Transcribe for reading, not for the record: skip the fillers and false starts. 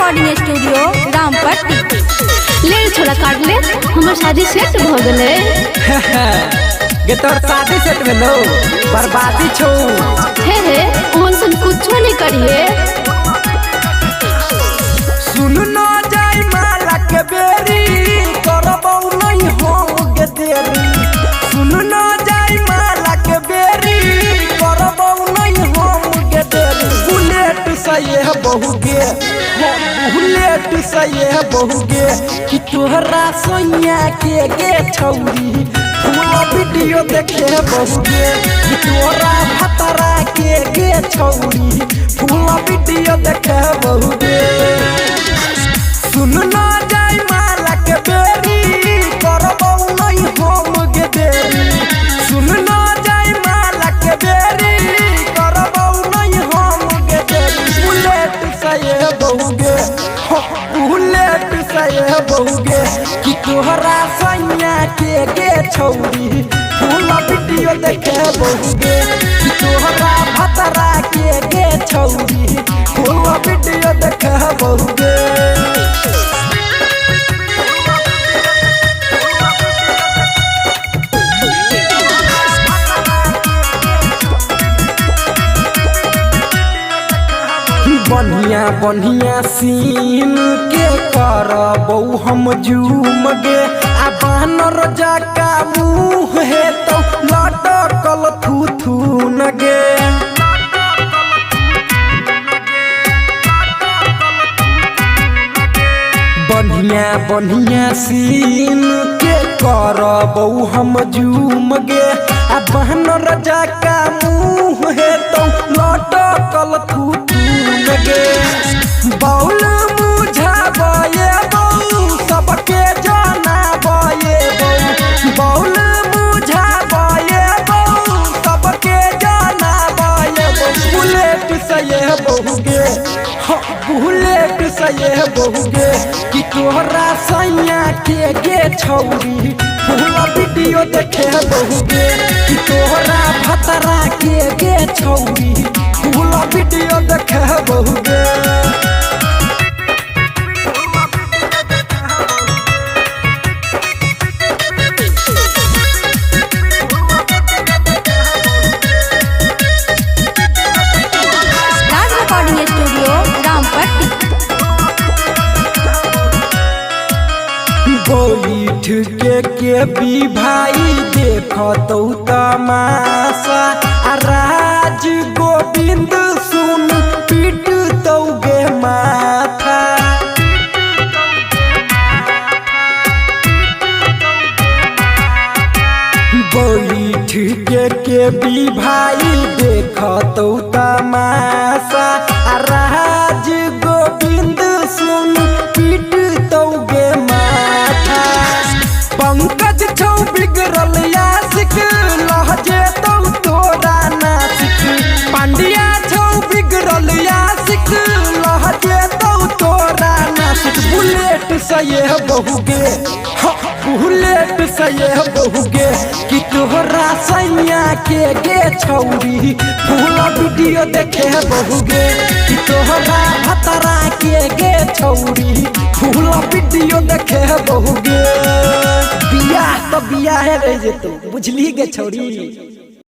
Recording studio Rampatti. ले छोड़ा काट ले, हमार शादी सेट भ गेले। गे तोर शादी सेट भेलो बर्बादी छौ। हे ओहन सन कुछो नहीं करिए। सुन न जाई माला के बेरी करबौ नहीं हो गे देरी। सुन न जाई माला के बेरी करबौ नहीं हो गे देरी। बुलेट सये बहु गे बुलेट सये बहु गे कि तोहरा सोनिया के गे छौरी फूला वीडियो देखे बहु गे कि तोरा भतरा के गे छौरी फूला वीडियो देखे बहु गे। सुन न जाई माला के बेरी करबौ नहीं हम गे देरी। सुन न जाई माला के बेरी करबौ नहीं हम गे देरी। बुलेट सये बहु गे बुलेट सये बहु गे कि तोहरा सैया के गे छौरी फूला वीडियो देखे बहु गे कि तोहरा भतरा के गे छौरी फूला वीडियो देखे बहु गे। बढ़िया बढ़िया सीन के करबौ हम जूम गे आ बानर जका मुँह हे तो लटकल थू थू न गे। बढ़िया बढ़िया सीन के करबौ हम जूम गे आ बानर जका मुँह हे तो लटकल थू गे। बौल मुझाबे बौ सबके जनाबे बौ बौल मुझाबे बौ सबके जनाबे बौ। बुलेट सये बहु गे बुलेट सये बहु गे कि तोहरा सैया के गे छौरी फूला वीडियो देखे बहु गे कि तोहरा भतरा के गे छौरी फूला वीडियो देखे बहु गे। Recording studio Rampatti. बैठ के भी भाई देखतौ तमाशा आ राज गोविंद सुन पीटतौ गे माथा। बैठ के भी भाई देखतौ तमाशा आ राज गोविंद सुन पीटतौ गे माथा। पंकज छौ बिगड़ल यासिक लहजे तौ तोरा नासिक। पांड्या छौ बिगड़ल यासिक लहजे तौ तोरा नासिक। बुलेट सये बहु गे बुलेट सये बहु गे कि तोहरा सैया के गे छौरी फूला वीडियो देखे बहु गे कि तोहरा भतरा के गे छौरी फूला वीडियो देखे बहु गे। बियाह तो बियाह रह जेतौ बुझली गे छौरी।